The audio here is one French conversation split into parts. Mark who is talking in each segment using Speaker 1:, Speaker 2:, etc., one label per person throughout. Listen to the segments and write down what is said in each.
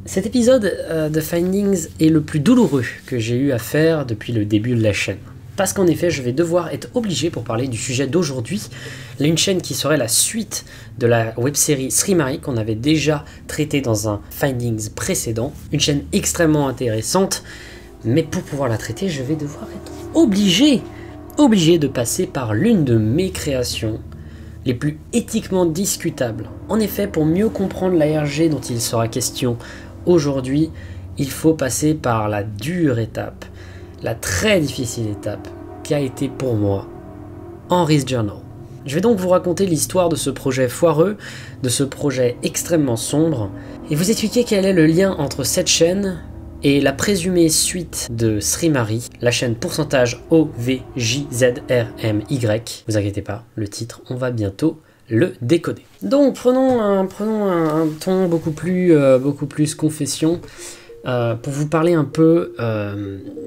Speaker 1: Cet épisode de Findings est le plus douloureux que j'ai eu à faire depuis le début de la chaîne. Parce qu'en effet, je vais devoir être obligé pour parler du sujet d'aujourd'hui, une chaîne qui serait la suite de la web-série Srimari qu'on avait déjà traité dans un Findings précédent. Une chaîne extrêmement intéressante, mais pour pouvoir la traiter, je vais devoir être obligé de passer par l'une de mes créations les plus éthiquement discutables. En effet, pour mieux comprendre l'ARG dont il sera question aujourd'hui, il faut passer par la dure étape, la très difficile étape qu'a été pour moi Henry's Journal. Je vais donc vous raconter l'histoire de ce projet foireux, de ce projet extrêmement sombre, et vous expliquer quel est le lien entre cette chaîne et la présumée suite de Srimari, la chaîne pourcentage OVJZRMY. Vous inquiétez pas, le titre, on va bientôt le décoder. Donc prenons un ton beaucoup plus confession pour vous parler un peu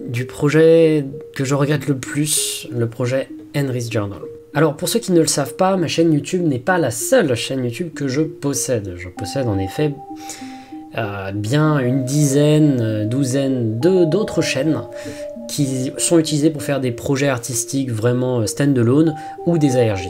Speaker 1: du projet que je regrette le plus, le projet Henry's Journal. Alors pour ceux qui ne le savent pas, ma chaîne YouTube n'est pas la seule chaîne YouTube que je possède. Je possède en effet bien une douzaine d'autres chaînes qui sont utilisées pour faire des projets artistiques vraiment stand-alone ou des ARG.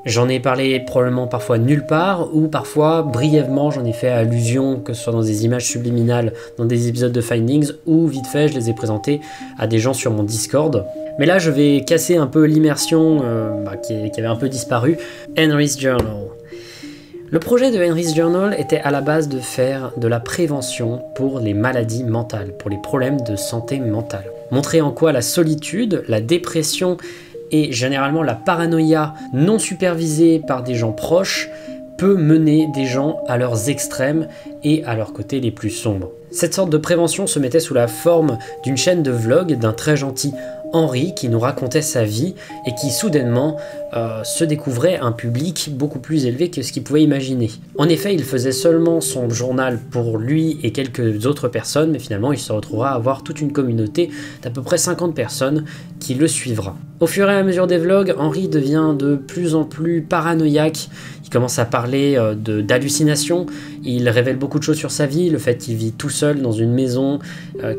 Speaker 1: J'en ai parlé probablement parfois nulle part, ou parfois brièvement j'en ai fait allusion, que ce soit dans des images subliminales, dans des épisodes de Findings, ou vite fait je les ai présentés à des gens sur mon Discord. Mais là je vais casser un peu l'immersion qui avait un peu disparu. Henry's Journal. Le projet de Henry's Journal était à la base de faire de la prévention pour les maladies mentales, pour les problèmes de santé mentale. Montrer en quoi la solitude, la dépression et généralement la paranoïa non supervisée par des gens proches peut mener des gens à leurs extrêmes et à leurs côtés les plus sombres. Cette sorte de prévention se mettait sous la forme d'une chaîne de vlog d'un très gentil Henry qui nous racontait sa vie et qui soudainement se découvrait un public beaucoup plus élevé que ce qu'il pouvait imaginer. En effet, il faisait seulement son journal pour lui et quelques autres personnes, mais finalement il se retrouvera à avoir toute une communauté d'à peu près 50 personnes qui le suivra. Au fur et à mesure des vlogs, Henry devient de plus en plus paranoïaque. Il commence à parler d'hallucinations, il révèle beaucoup de choses sur sa vie, le fait qu'il vit tout seul dans une maison,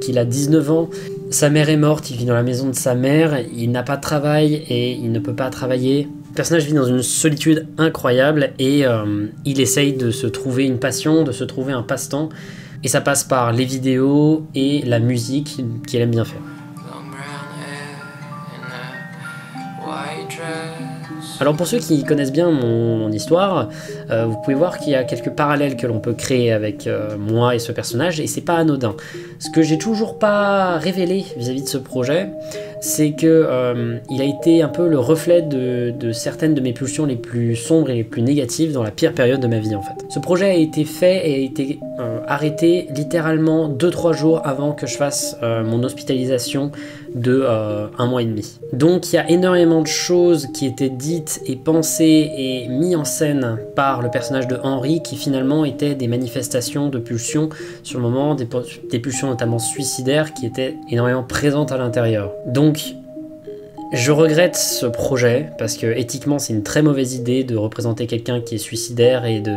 Speaker 1: qu'il a 19 ans, sa mère est morte, il vit dans la maison de sa mère, il n'a pas de travail et il ne peut pas travailler. Le personnage vit dans une solitude incroyable et il essaye de se trouver une passion, de se trouver un passe-temps, et ça passe par les vidéos et la musique qu'il aime bien faire. Alors pour ceux qui connaissent bien mon histoire, vous pouvez voir qu'il y a quelques parallèles que l'on peut créer avec moi et ce personnage, et c'est pas anodin. Ce que j'ai toujours pas révélé vis-à-vis de ce projet, c'est que il a été un peu le reflet de certaines de mes pulsions les plus sombres et les plus négatives dans la pire période de ma vie en fait. Ce projet a été fait et a été arrêté littéralement 2-3 jours avant que je fasse mon hospitalisation de 1 mois et demi. Donc il y a énormément de choses qui étaient dites et pensées et mises en scène par le personnage de Henry qui finalement étaient des manifestations de pulsions sur le moment, des pulsions notamment suicidaires qui étaient énormément présentes à l'intérieur. Donc je regrette ce projet parce que éthiquement c'est une très mauvaise idée de représenter quelqu'un qui est suicidaire et de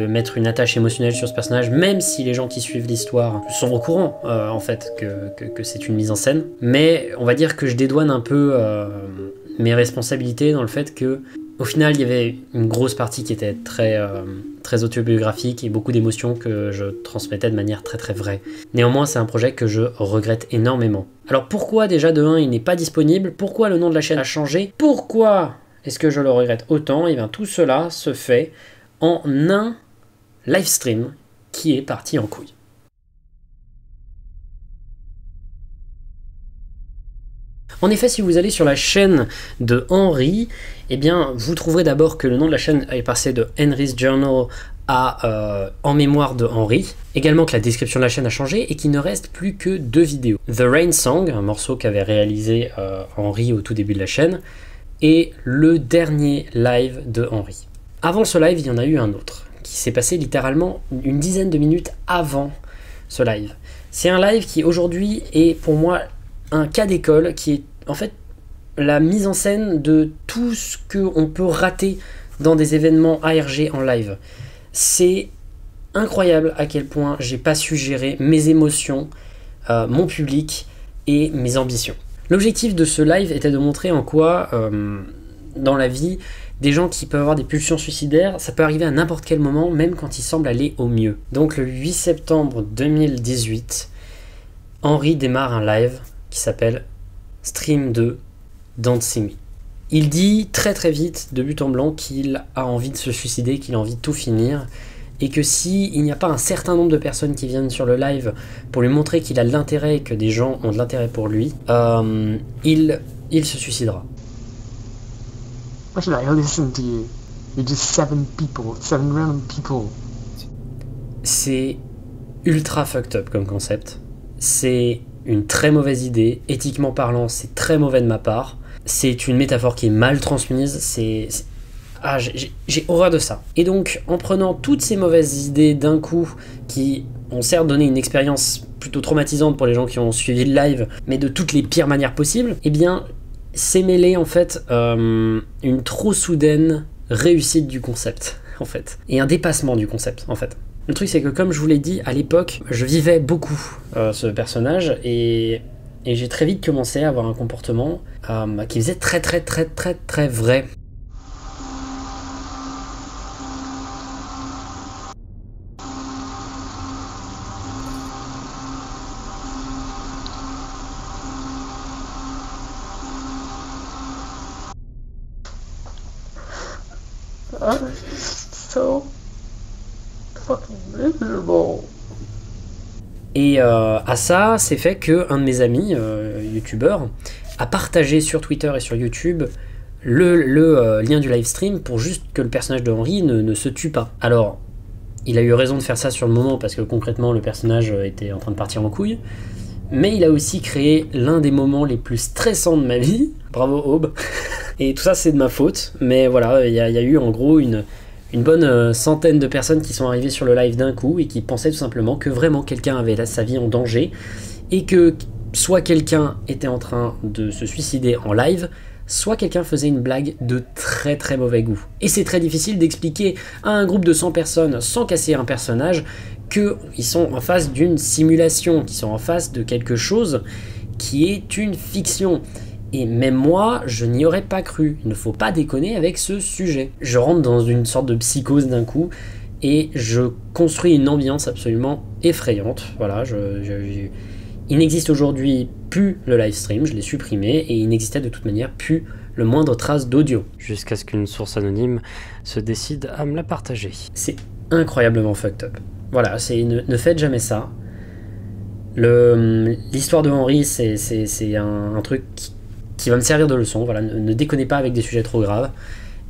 Speaker 1: mettre une attache émotionnelle sur ce personnage, même si les gens qui suivent l'histoire sont au courant en fait que c'est une mise en scène. Mais on va dire que je dédouane un peu mes responsabilités dans le fait que au final il y avait une grosse partie qui était très autobiographique et beaucoup d'émotions que je transmettais de manière très vraie. Néanmoins c'est un projet que je regrette énormément. Alors pourquoi déjà de 1 il n'est pas disponible? Pourquoi le nom de la chaîne a changé? Pourquoi est-ce que je le regrette autant? Et bien tout cela se fait en un live stream qui est parti en couille. En effet, si vous allez sur la chaîne de Henry, eh bien, vous trouverez d'abord que le nom de la chaîne est passé de Henry's Journal à En mémoire de Henry. Également que la description de la chaîne a changé et qu'il ne reste plus que 2 vidéos. The Rain Song, un morceau qu'avait réalisé Henry au tout début de la chaîne, et le dernier live de Henry. Avant ce live, il y en a eu un autre, qui s'est passé littéralement une dizaine de minutes avant ce live. C'est un live qui aujourd'hui est pour moi un cas d'école, qui est en fait la mise en scène de tout ce qu'on peut rater dans des événements ARG en live. C'est incroyable à quel point j'ai pas su gérer mes émotions, mon public et mes ambitions. L'objectif de ce live était de montrer en quoi, dans la vie, des gens qui peuvent avoir des pulsions suicidaires, ça peut arriver à n'importe quel moment, même quand ils semblent aller au mieux. Donc le 8 septembre 2018, Henry démarre un live qui s'appelle Stream 2 Don't See Me. Il dit très très vite, de but en blanc, qu'il a envie de se suicider, qu'il a envie de tout finir, et que s'il n'y a pas un certain nombre de personnes qui viennent sur le live pour lui montrer qu'il a de l'intérêt et que des gens ont de l'intérêt pour lui, il se suicidera.
Speaker 2: Why should I listen to you? You're just 7 random people.
Speaker 1: C'est ultra fucked up comme concept. C'est une très mauvaise idée. Éthiquement parlant, c'est très mauvais de ma part. C'est une métaphore qui est mal transmise. J'ai horreur de ça. Et donc, en prenant toutes ces mauvaises idées d'un coup, qui ont certes donné une expérience plutôt traumatisante pour les gens qui ont suivi le live, mais de toutes les pires manières possibles, eh bien, c'est mêlé en fait une trop soudaine réussite du concept, en fait. Et un dépassement du concept, en fait. Le truc, c'est que comme je vous l'ai dit, à l'époque, je vivais beaucoup ce personnage, et j'ai très vite commencé à avoir un comportement qui faisait très vrai.
Speaker 2: I'm so fucking miserable.
Speaker 1: Et à ça, c'est fait qu'un de mes amis, youtubeur, a partagé sur Twitter et sur YouTube le lien du live stream pour juste que le personnage de Henry ne se tue pas. Alors, il a eu raison de faire ça sur le moment parce que concrètement le personnage était en train de partir en couille, mais il a aussi créé l'un des moments les plus stressants de ma vie. Bravo Aube. Et tout ça c'est de ma faute, mais voilà, il y a eu en gros une bonne centaine de personnes qui sont arrivées sur le live d'un coup et qui pensaient tout simplement que vraiment quelqu'un avait sa vie en danger et que soit quelqu'un était en train de se suicider en live, soit quelqu'un faisait une blague de très mauvais goût. Et c'est très difficile d'expliquer à un groupe de 100 personnes sans casser un personnage qu'ils sont en face d'une simulation, qu'ils sont en face de quelque chose qui est une fiction. Et même moi, je n'y aurais pas cru. Il ne faut pas déconner avec ce sujet. Je rentre dans une sorte de psychose d'un coup et je construis une ambiance absolument effrayante. Voilà, il n'existe aujourd'hui plus le live stream, je l'ai supprimé, et il n'existait de toute manière plus le moindre trace d'audio. Jusqu'à ce qu'une source anonyme se décide à me la partager. C'est incroyablement fucked up. Voilà, ne faites jamais ça. L'histoire de Henry, c'est un truc qui va me servir de leçon. Voilà, ne déconnez pas avec des sujets trop graves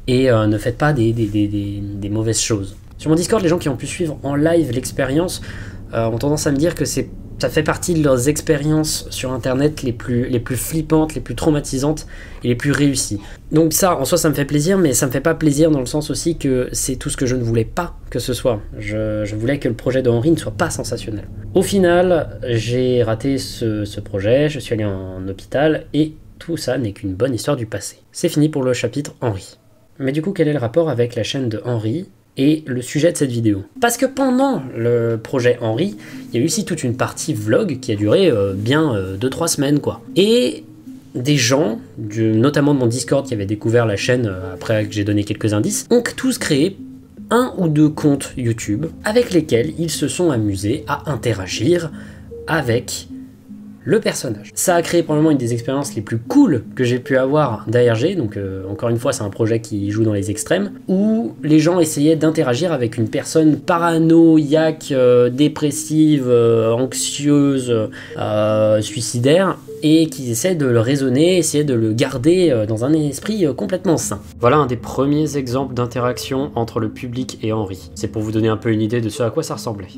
Speaker 1: et ne faites pas des mauvaises choses. Sur mon Discord, les gens qui ont pu suivre en live l'expérience ont tendance à me dire que ça fait partie de leurs expériences sur internet les plus flippantes, les plus traumatisantes et les plus réussies. Donc ça, en soi, ça me fait plaisir, mais ça me fait pas plaisir dans le sens aussi que c'est tout ce que je ne voulais pas que ce soit. Je voulais que le projet de Henry ne soit pas sensationnel. Au final, j'ai raté ce projet, je suis allé en hôpital et tout ça n'est qu'une bonne histoire du passé. C'est fini pour le chapitre Henry. Mais du coup, quel est le rapport avec la chaîne de Henry et le sujet de cette vidéo? Parce que pendant le projet Henry, il y a eu aussi toute une partie vlog qui a duré bien 2-3 semaines quoi. Et des gens, notamment de mon Discord qui avaient découvert la chaîne après que j'ai donné quelques indices, ont tous créé 1 ou 2 comptes YouTube avec lesquels ils se sont amusés à interagir avec le personnage. Ça a créé probablement une des expériences les plus cool que j'ai pu avoir d'ARG, donc encore une fois c'est un projet qui joue dans les extrêmes, où les gens essayaient d'interagir avec une personne paranoïaque, dépressive, anxieuse, suicidaire, et qui essaient de le raisonner, essayer de le garder dans un esprit complètement sain. Voilà un des premiers exemples d'interaction entre le public et Henry. C'est pour vous donner un peu une idée de ce à quoi ça ressemblait.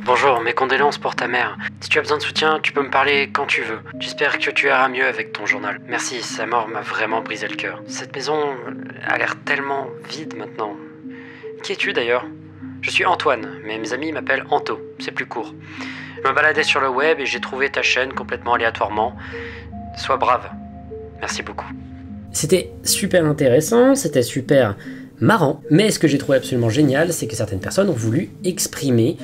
Speaker 1: Bonjour, mes condoléances pour ta mère. Si tu as besoin de soutien, tu peux me parler quand tu veux. J'espère que tu iras mieux avec ton journal. Merci, sa mort m'a vraiment brisé le cœur. Cette maison a l'air tellement vide maintenant. Qui es-tu d'ailleurs? Je suis Antoine, mais mes amis m'appellent Anto, c'est plus court. Je me baladais sur le web et j'ai trouvé ta chaîne complètement aléatoirement. Sois brave. Merci beaucoup. C'était super intéressant, c'était super marrant. Mais ce que j'ai trouvé absolument génial, c'est que certaines personnes ont voulu exprimer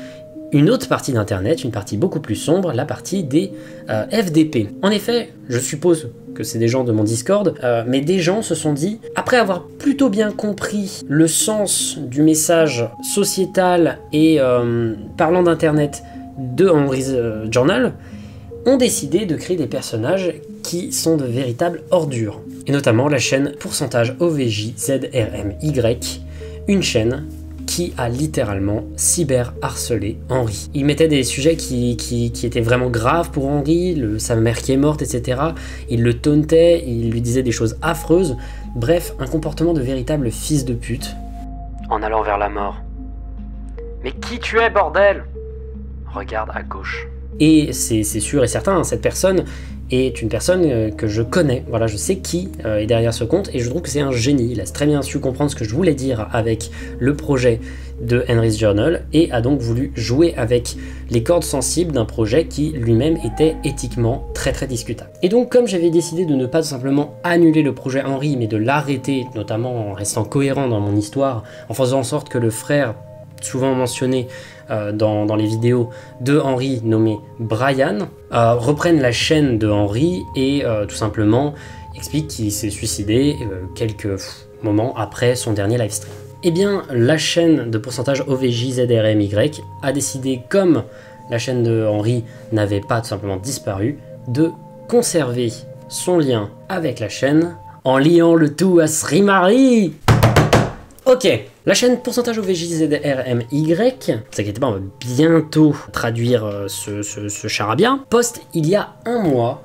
Speaker 1: une autre partie d'Internet, une partie beaucoup plus sombre, la partie des FDP. En effet, je suppose que c'est des gens de mon Discord, mais des gens se sont dit, après avoir plutôt bien compris le sens du message sociétal et parlant d'Internet de Henry's Journal, ont décidé de créer des personnages qui sont de véritables ordures. Et notamment la chaîne Pourcentage OVJZRMY, une chaîne qui a littéralement cyber-harcelé Henry. Il mettait des sujets qui étaient vraiment graves pour Henry, sa mère qui est morte, etc. Il le tauntait, il lui disait des choses affreuses. Bref, un comportement de véritable fils de pute. En allant vers la mort. Mais qui tu es, bordel? Regarde à gauche. Et c'est sûr et certain, cette personne est une personne que je connais, voilà, je sais qui est derrière ce compte, et je trouve que c'est un génie. Il a très bien su comprendre ce que je voulais dire avec le projet de Henry's Journal, et a donc voulu jouer avec les cordes sensibles d'un projet qui lui-même était éthiquement très discutable. Et donc, comme j'avais décidé de ne pas simplement annuler le projet Henry, mais de l'arrêter, notamment en restant cohérent dans mon histoire, en faisant en sorte que le frère, souvent mentionné dans les vidéos de Henry, nommé Brian, reprenne la chaîne de Henry et tout simplement explique qu'il s'est suicidé quelques moments après son dernier livestream. Eh bien, la chaîne de pourcentage OVJZRMY a décidé, comme la chaîne de Henry n'avait pas tout simplement disparu, de conserver son lien avec la chaîne en liant le tout à Srimari. Ok, la chaîne pourcentage OVJZRMY, t'inquiète pas, on va bientôt traduire ce charabia, poste il y a un mois,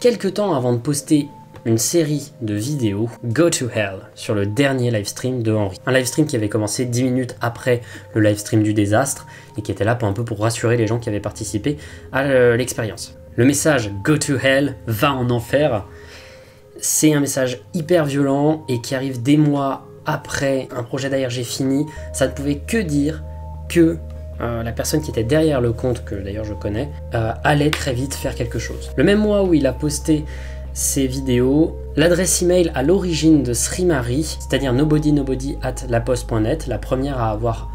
Speaker 1: quelques temps avant de poster une série de vidéos Go to Hell sur le dernier livestream de Henry. Un livestream qui avait commencé 10 minutes après le livestream du désastre et qui était là pour un peu pour rassurer les gens qui avaient participé à l'expérience. Le message Go to Hell, va en enfer, c'est un message hyper violent et qui arrive des mois après un projet d'ARG fini. Ça ne pouvait que dire que la personne qui était derrière le compte, que d'ailleurs je connais, allait très vite faire quelque chose. Le même mois où il a posté ces vidéos, l'adresse email à l'origine de Srimari, c'est-à-dire nobody@laposte.net, la première à avoir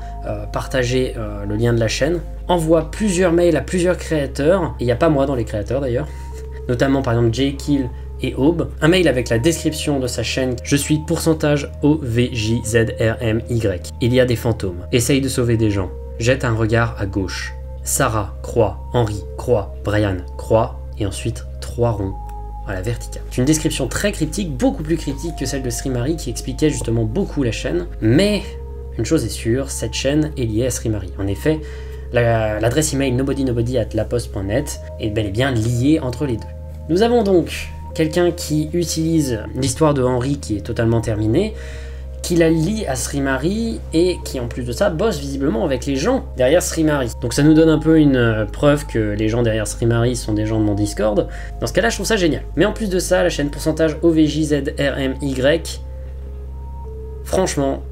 Speaker 1: partagé le lien de la chaîne, envoie plusieurs mails à plusieurs créateurs, et il n'y a pas moi dans les créateurs d'ailleurs, notamment par exemple Jkill et Aube, un mail avec la description de sa chaîne. Je suis pourcentage OVJZRMY. Il y a des fantômes. Essaye de sauver des gens. Jette un regard à gauche. Sarah, croix. Henry, croix. Brian, croix. Et ensuite 3 ronds à la verticale. C'est une description très cryptique, beaucoup plus cryptique que celle de Srimari qui expliquait justement beaucoup la chaîne. Mais une chose est sûre, cette chaîne est liée à Srimari. En effet, l'adresse email nobody@laposte.net est bel et bien liée entre les deux. Nous avons donc quelqu'un qui utilise l'histoire de Henry qui est totalement terminée, qui la lie à Srimari et qui en plus de ça bosse visiblement avec les gens derrière Srimari. Donc ça nous donne un peu une preuve que les gens derrière Srimari sont des gens de mon Discord. Dans ce cas là je trouve ça génial. Mais en plus de ça, la chaîne pourcentage OVJZRMY, franchement,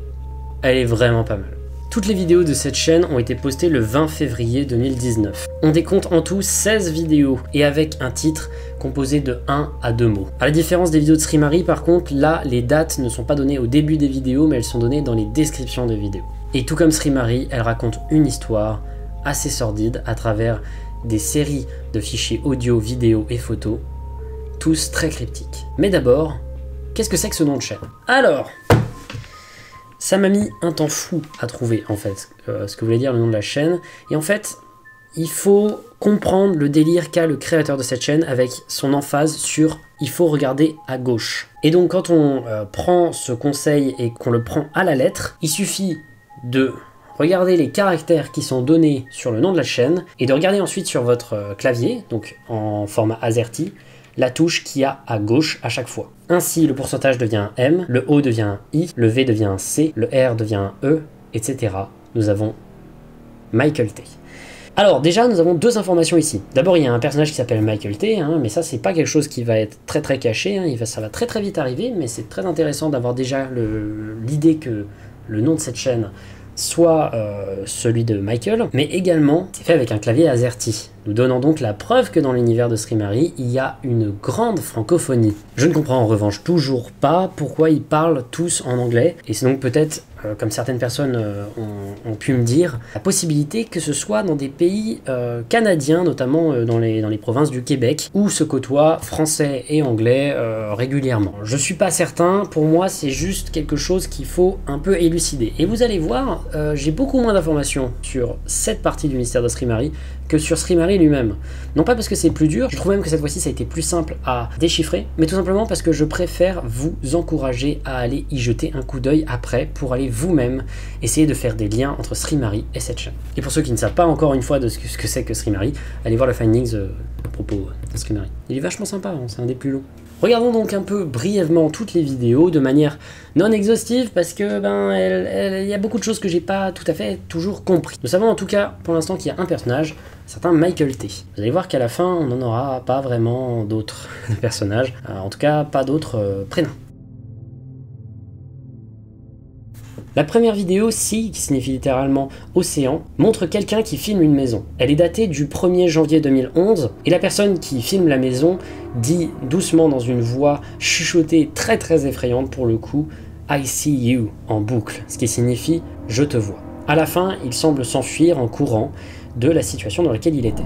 Speaker 1: elle est vraiment pas mal. Toutes les vidéos de cette chaîne ont été postées le 20 février 2019. On décompte en tout 16 vidéos et avec un titre composé de 1 à 2 mots. À la différence des vidéos de Srimari, par contre, là, les dates ne sont pas données au début des vidéos, mais elles sont données dans les descriptions des vidéos. Et tout comme Srimari, elle raconte une histoire assez sordide à travers des séries de fichiers audio, vidéo et photos, tous très cryptiques. Mais d'abord, qu'est-ce que c'est que ce nom de chaîne? Alors, ça m'a mis un temps fou à trouver, en fait, ce que voulait dire le nom de la chaîne. Et en fait, il faut comprendre le délire qu'a le créateur de cette chaîne avec son emphase sur « il faut regarder à gauche ». Et donc, quand on prend ce conseil et qu'on le prend à la lettre, il suffit de regarder les caractères qui sont donnés sur le nom de la chaîne et de regarder ensuite sur votre clavier, donc en format AZERTY, la touche qu'il y a à gauche à chaque fois. Ainsi, le pourcentage devient un M, le O devient un I, le V devient un C, le R devient un E, etc. Nous avons Michael T. Alors déjà, nous avons 2 informations ici. D'abord, il y a un personnage qui s'appelle Michael T, mais ça, c'est pas quelque chose qui va être très caché, ça va très vite arriver, mais c'est très intéressant d'avoir déjà l'idée que le nom de cette chaîne soit celui de Michael, mais également c'est fait avec un clavier AZERTY, nous donnant donc la preuve que dans l'univers de Srimari, il y a une grande francophonie. Je ne comprends en revanche toujours pas pourquoi ils parlent tous en anglais, et c'est donc peut-être, comme certaines personnes ont pu me dire, la possibilité que ce soit dans des pays canadiens, notamment dans les provinces du Québec, où se côtoient français et anglais régulièrement. Je suis pas certain, pour moi c'est juste quelque chose qu'il faut un peu élucider. Et vous allez voir, j'ai beaucoup moins d'informations sur cette partie du mystère de Srimari que sur Srimari lui-même. Non pas parce que c'est plus dur, je trouve même que cette fois-ci ça a été plus simple à déchiffrer, mais tout simplement parce que je préfère vous encourager à aller y jeter un coup d'œil après pour aller vous-même essayer de faire des liens entre Srimari et cette chaîne. Et pour ceux qui ne savent pas encore une fois de ce que c'est que Srimari, allez voir le findings à propos de Srimari. Il est vachement sympa, hein, c'est un des plus longs. Regardons donc un peu brièvement toutes les vidéos de manière non exhaustive parce que il y a beaucoup de choses que j'ai pas tout à fait toujours compris. Nous savons en tout cas pour l'instant qu'il y a un personnage, un certain Michael T. Vous allez voir qu'à la fin on n'en aura pas vraiment d'autres personnages, en tout cas pas d'autres prénoms. La première vidéo, Sea, qui signifie littéralement océan, montre quelqu'un qui filme une maison. Elle est datée du 1er janvier 2011, et la personne qui filme la maison dit doucement dans une voix chuchotée très très effrayante pour le coup, « I see you » en boucle, ce qui signifie « je te vois ». À la fin, il semble s'enfuir en courant de la situation dans laquelle il était.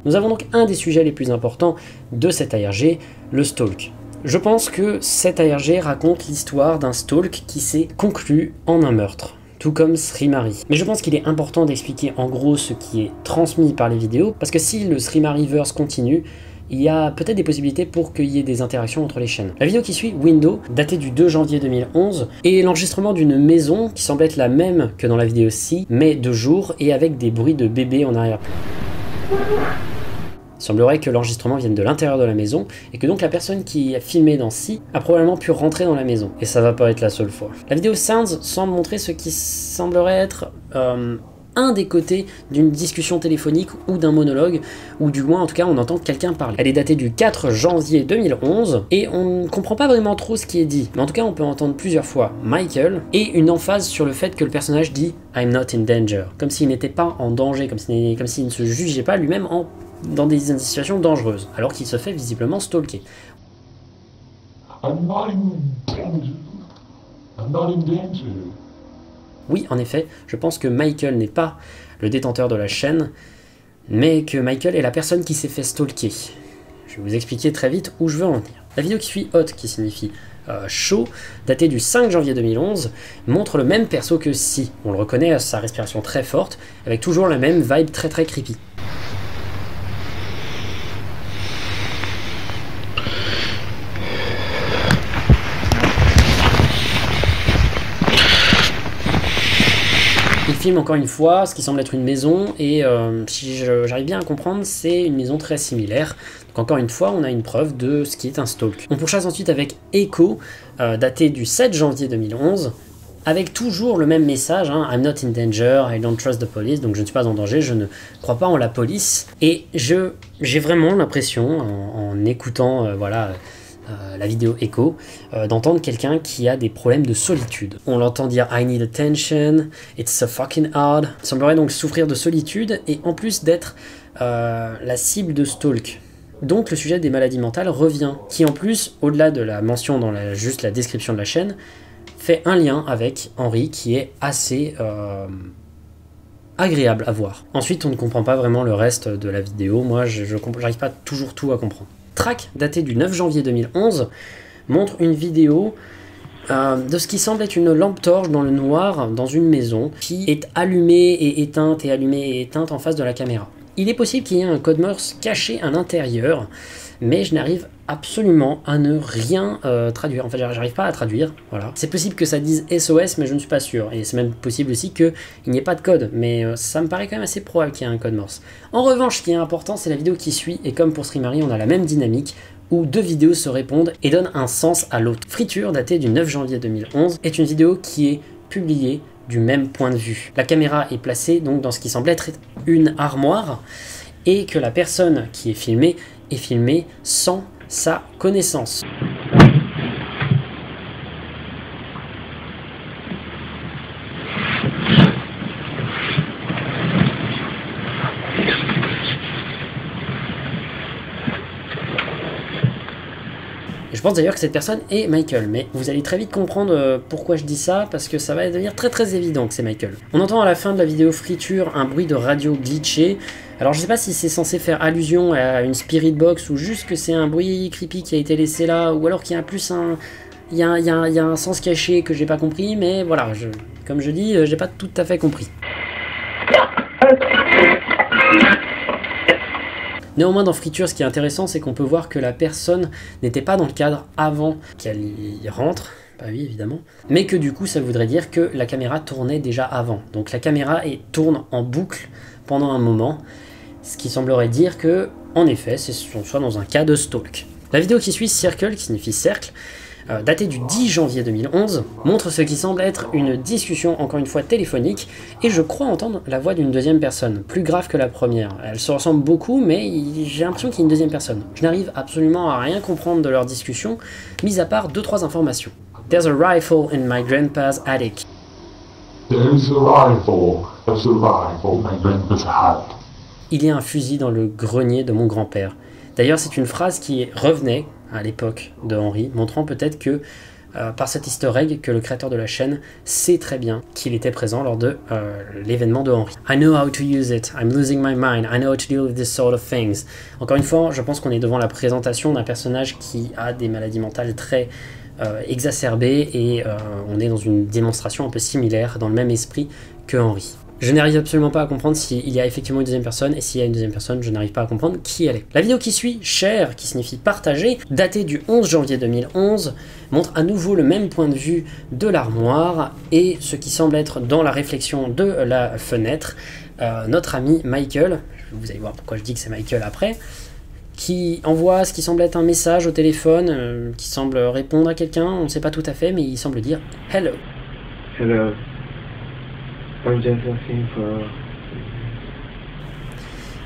Speaker 1: Nous avons donc un des sujets les plus importants de cet ARG, le stalk. Je pense que cet ARG raconte l'histoire d'un stalk qui s'est conclu en un meurtre, tout comme Srimari. Mais je pense qu'il est important d'expliquer en gros ce qui est transmis par les vidéos, parce que si le Srimariverse continue, il y a peut-être des possibilités pour qu'il y ait des interactions entre les chaînes. La vidéo qui suit, Window, datée du 2 janvier 2011, est l'enregistrement d'une maison qui semble être la même que dans la vidéo Sea, mais de jour et avec des bruits de bébés en arrière-plan. Il semblerait que l'enregistrement vienne de l'intérieur de la maison et que donc la personne qui a filmé dans Sea a probablement pu rentrer dans la maison. Et ça va pas être la seule fois. La vidéo Sounds semble montrer ce qui semblerait être un des côtés d'une discussion téléphonique ou d'un monologue, ou du moins en tout cas on entend quelqu'un parler. Elle est datée du 4 janvier 2011 et on ne comprend pas vraiment trop ce qui est dit, mais en tout cas on peut entendre plusieurs fois Michael et une emphase sur le fait que le personnage dit « I'm not in danger », comme s'il n'était pas en danger, comme s'il ne se jugeait pas lui-même dans des situations dangereuses, alors qu'il se fait visiblement stalker.
Speaker 2: I'm not in danger. I'm not in danger.
Speaker 1: Oui, en effet, je pense que Michael n'est pas le détenteur de la chaîne, mais que Michael est la personne qui s'est fait stalker. Je vais vous expliquer très vite où je veux en venir. La vidéo qui suit, Hot, qui signifie chaud, datée du 5 janvier 2011, montre le même perso que Sea. On le reconnaît à sa respiration très forte, avec toujours la même vibe très très creepy. Il filme encore une fois ce qui semble être une maison et si j'arrive bien à comprendre, c'est une maison très similaire. Donc encore une fois, on a une preuve de ce qui est un stalk. On pourchasse ensuite avec Echo, daté du 7 janvier 2011, avec toujours le même message, hein, I'm not in danger, I don't trust the police, donc je ne suis pas en danger, je ne crois pas en la police. Et j'ai vraiment l'impression, en écoutant la vidéo Echo, d'entendre quelqu'un qui a des problèmes de solitude. On l'entend dire I need attention, it's so fucking hard. Il semblerait donc souffrir de solitude et en plus d'être la cible de stalk. Donc le sujet des maladies mentales revient, qui en plus, au-delà de la mention dans juste la description de la chaîne, fait un lien avec Henry qui est assez agréable à voir. Ensuite, on ne comprend pas vraiment le reste de la vidéo. Moi, j'arrive pas toujours tout à comprendre. Track, daté du 9 janvier 2011, montre une vidéo de ce qui semble être une lampe torche dans le noir dans une maison qui est allumée et éteinte et allumée et éteinte en face de la caméra. Il est possible qu'il y ait un code Morse caché à l'intérieur, mais je n'arrive absolument à ne rien traduire. En fait, j'arrive pas à traduire, voilà. C'est possible que ça dise SOS, mais je ne suis pas sûr. Et c'est même possible aussi qu'il n'y ait pas de code, mais ça me paraît quand même assez probable qu'il y ait un code Morse. En revanche, ce qui est important, c'est la vidéo qui suit, et comme pour Srimari, on a la même dynamique. où deux vidéos se répondent et donnent un sens à l'autre. Friture, datée du 9 janvier 2011, est une vidéo qui est publiée du même point de vue. La caméra est placée donc dans ce qui semble être une armoire et que la personne qui est filmée sans sa connaissance. Je pense d'ailleurs que cette personne est Michael, mais vous allez très vite comprendre pourquoi je dis ça, parce que ça va devenir très évident que c'est Michael. On entend à la fin de la vidéo Friture un bruit de radio glitché. Alors je sais pas si c'est censé faire allusion à une spirit box ou juste que c'est un bruit creepy qui a été laissé là, ou alors qu'il y a plus un... Il y a un sens caché que j'ai pas compris, mais voilà, comme je dis, j'ai pas tout à fait compris. Néanmoins, dans Friture, ce qui est intéressant, c'est qu'on peut voir que la personne n'était pas dans le cadre avant qu'elle y rentre, bah oui évidemment, mais que du coup ça voudrait dire que la caméra tournait déjà avant. Donc la caméra tourne en boucle pendant un moment, ce qui semblerait dire que, en effet, c'est soit dans un cas de stalk. La vidéo qui suit, Circle, qui signifie cercle, datée du 10 janvier 2011, montre ce qui semble être une discussion, encore une fois téléphonique, et je crois entendre la voix d'une deuxième personne, plus grave que la première. Elle se ressemble beaucoup, mais j'ai l'impression qu'il y a une deuxième personne. Je n'arrive absolument à rien comprendre de leur discussion, mis à part 2-3 informations. There's a rifle in my grandpa's attic.
Speaker 3: There's a rifle in my grandpa's attic.
Speaker 1: Il y a un fusil dans le grenier de mon grand-père. D'ailleurs, c'est une phrase qui revenait à l'époque de Henry, montrant peut-être que, par cet easter egg, que le créateur de la chaîne sait très bien qu'il était présent lors de l'événement de Henry. I know how to use it, I'm losing my mind, I know how to deal with this sort of things. Encore une fois, je pense qu'on est devant la présentation d'un personnage qui a des maladies mentales très exacerbées et on est dans une démonstration un peu similaire, dans le même esprit que Henry. Je n'arrive absolument pas à comprendre s'il y a effectivement une deuxième personne, et s'il y a une deuxième personne, je n'arrive pas à comprendre qui elle est. La vidéo qui suit, Share, qui signifie partager, datée du 11 janvier 2011, montre à nouveau le même point de vue de l'armoire, et ce qui semble être dans la réflexion de la fenêtre, notre ami Michael, vous allez voir pourquoi je dis que c'est Michael après, qui envoie ce qui semble être un message au téléphone, qui semble répondre à quelqu'un, on ne sait pas tout à fait, mais il semble dire « Hello ».
Speaker 4: Hello. I'm just looking for...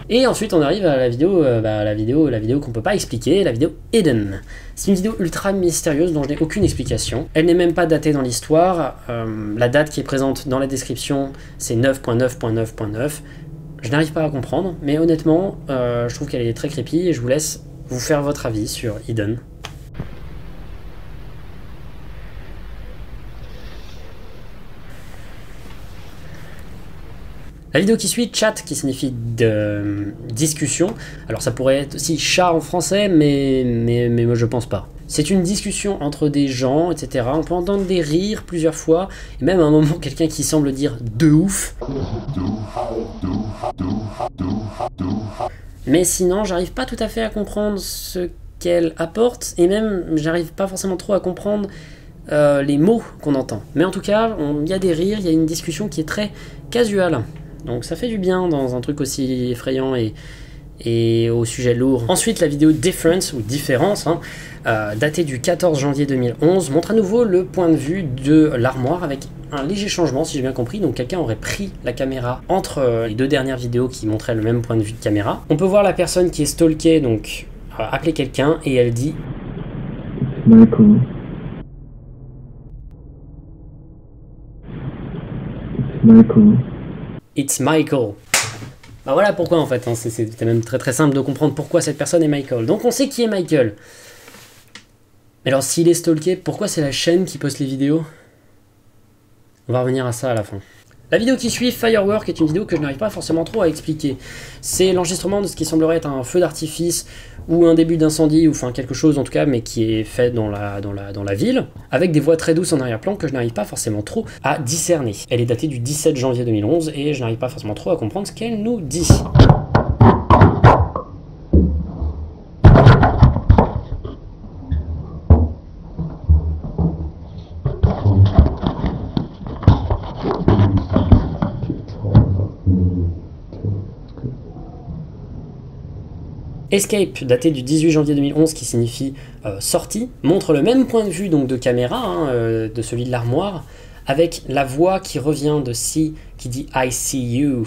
Speaker 1: Et ensuite on arrive à la vidéo, la vidéo qu'on peut pas expliquer, la vidéo Hidden. C'est une vidéo ultra mystérieuse dont je n'ai aucune explication. Elle n'est même pas datée dans l'histoire. La date qui est présente dans la description, c'est 9.9.9.9. Je n'arrive pas à comprendre, mais honnêtement, je trouve qu'elle est très creepy et je vous laisse vous faire votre avis sur Hidden. La vidéo qui suit, chat, qui signifie discussion. Alors ça pourrait être aussi chat en français, mais moi je pense pas. C'est une discussion entre des gens, etc. On peut entendre des rires plusieurs fois, et même à un moment quelqu'un qui semble dire de ouf. Mais sinon, j'arrive pas tout à fait à comprendre ce qu'elle apporte, et même j'arrive pas forcément trop à comprendre les mots qu'on entend. Mais en tout cas, il y a des rires, il y a une discussion qui est très casual. Donc ça fait du bien dans un truc aussi effrayant et au sujet lourd. Ensuite, la vidéo Difference, ou Différence, datée du 14 janvier 2011, montre à nouveau le point de vue de l'armoire avec un léger changement, si j'ai bien compris. Donc quelqu'un aurait pris la caméra entre les deux dernières vidéos qui montraient le même point de vue de caméra. On peut voir la personne qui est stalkée, donc appeler quelqu'un, et elle dit «
Speaker 4: Michael. Michael.
Speaker 1: It's Michael ». Bah voilà pourquoi en fait, c'est même très simple de comprendre pourquoi cette personne est Michael. Donc on sait qui est Michael. Mais alors s'il est stalké, pourquoi c'est la chaîne qui poste les vidéos? On va revenir à ça à la fin. La vidéo qui suit, Firework, est une vidéo que je n'arrive pas forcément trop à expliquer. C'est l'enregistrement de ce qui semblerait être un feu d'artifice ou un début d'incendie, ou enfin quelque chose en tout cas, mais qui est fait dans la ville, avec des voix très douces en arrière-plan que je n'arrive pas forcément trop à discerner. Elle est datée du 17 janvier 2011 et je n'arrive pas forcément trop à comprendre ce qu'elle nous dit. Escape, daté du 18 janvier 2011, qui signifie sortie, montre le même point de vue donc de caméra, hein, de celui de l'armoire, avec la voix qui revient de See, qui dit I see you.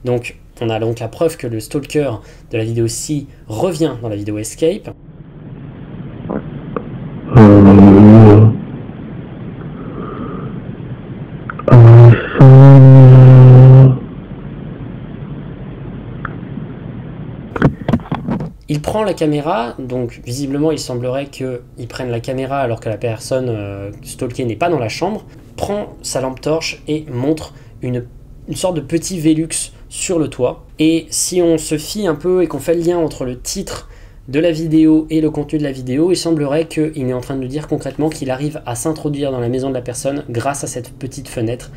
Speaker 1: Donc on a donc la preuve que le stalker de la vidéo See revient dans la vidéo Escape. Il prend la caméra, donc visiblement il semblerait qu'il prenne la caméra alors que la personne stalkée n'est pas dans la chambre, prend sa lampe torche et montre une sorte de petit Velux sur le toit. Et si on se fie un peu et qu'on fait le lien entre le titre de la vidéo et le contenu de la vidéo, il semblerait qu'il est en train de nous dire concrètement qu'il arrive à s'introduire dans la maison de la personne grâce à cette petite fenêtre,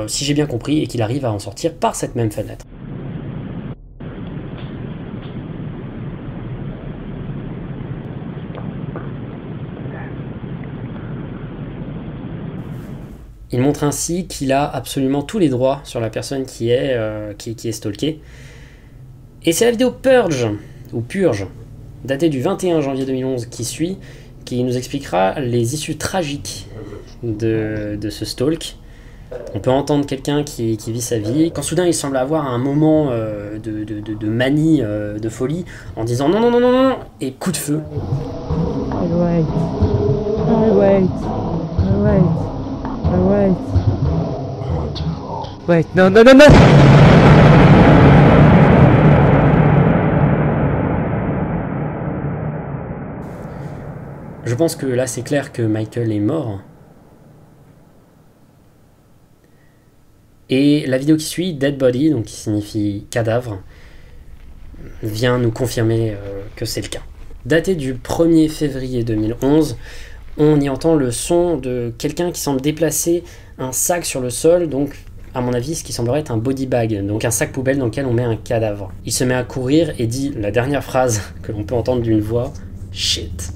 Speaker 1: si j'ai bien compris, et qu'il arrive à en sortir par cette même fenêtre. Il montre ainsi qu'il a absolument tous les droits sur la personne qui est stalkée. Et c'est la vidéo Purge, ou Purge, datée du 21 janvier 2011 qui suit, qui nous expliquera les issues tragiques de ce stalk. On peut entendre quelqu'un qui vit sa vie, quand soudain il semble avoir un moment de manie, de folie, en disant non, non, non, non, non, et coup de feu.
Speaker 5: Wait, no, no, no, no!
Speaker 1: Je pense que là c'est clair que Michael est mort. Et la vidéo qui suit, Dead Body, donc qui signifie cadavre, vient nous confirmer que c'est le cas. Daté du 1er février 2011, on y entend le son de quelqu'un qui semble déplacer un sac sur le sol, donc à mon avis ce qui semblerait être un body bag, donc un sac poubelle dans lequel on met un cadavre. Il se met à courir et dit la dernière phrase que l'on peut entendre d'une voix, « Shit ».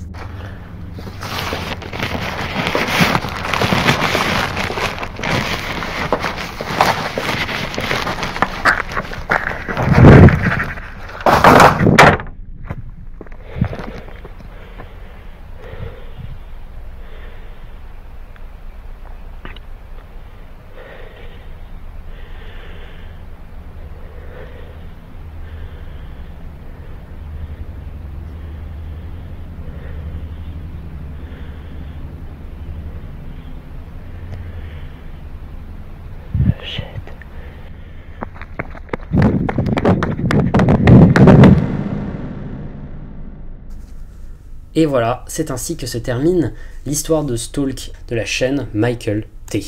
Speaker 1: Et voilà, c'est ainsi que se termine l'histoire de stalk de la chaîne Michael T.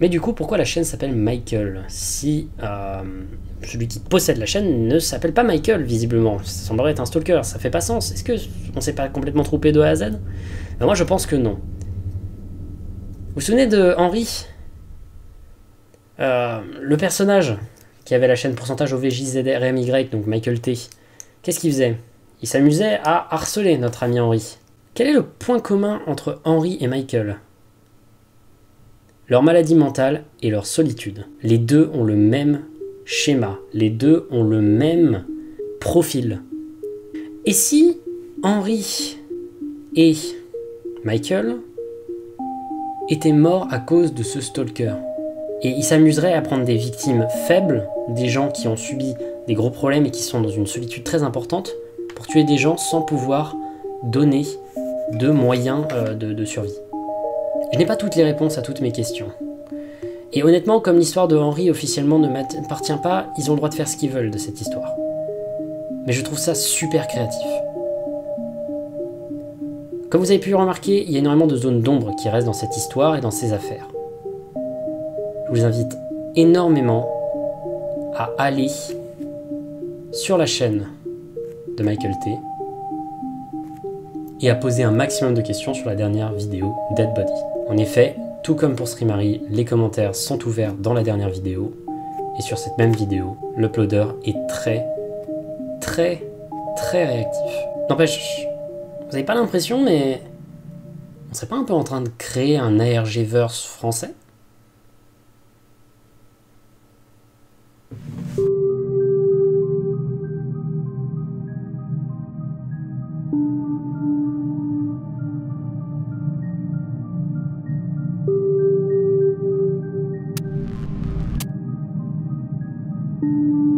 Speaker 1: Mais du coup, pourquoi la chaîne s'appelle Michael si celui qui possède la chaîne ne s'appelle pas Michael, visiblement? Ça semblerait être un stalker, ça fait pas sens. Est-ce qu'on s'est pas complètement trompé de A à Z? Ben moi, je pense que non. Vous vous souvenez de Henry, le personnage qui avait la chaîne pourcentage OVJZRMY, donc Michael T. Qu'est-ce qu'il faisait? Il s'amusait à harceler notre ami Henry. Quel est le point commun entre Henry et Michael? Leur maladie mentale et leur solitude. Les deux ont le même schéma. Les deux ont le même profil. Et si Henry et Michael étaient morts à cause de ce stalker? Et il s'amuserait à prendre des victimes faibles, des gens qui ont subi des gros problèmes et qui sont dans une solitude très importante, pour tuer des gens sans pouvoir donner de moyens de survie. Je n'ai pas toutes les réponses à toutes mes questions. Et honnêtement, comme l'histoire de Henry officiellement ne m'appartient pas, ils ont le droit de faire ce qu'ils veulent de cette histoire. Mais je trouve ça super créatif. Comme vous avez pu le remarquer, il y a énormément de zones d'ombre qui restent dans cette histoire et dans ces affaires. Je vous invite énormément à aller sur la chaîne de Michael T. et à poser un maximum de questions sur la dernière vidéo Dead Body. En effet, tout comme pour Streamery, les commentaires sont ouverts dans la dernière vidéo, et sur cette même vidéo, l'uploader est très réactif. N'empêche, vous n'avez pas l'impression, mais on serait pas un peu en train de créer un ARG-verse français?
Speaker 4: you.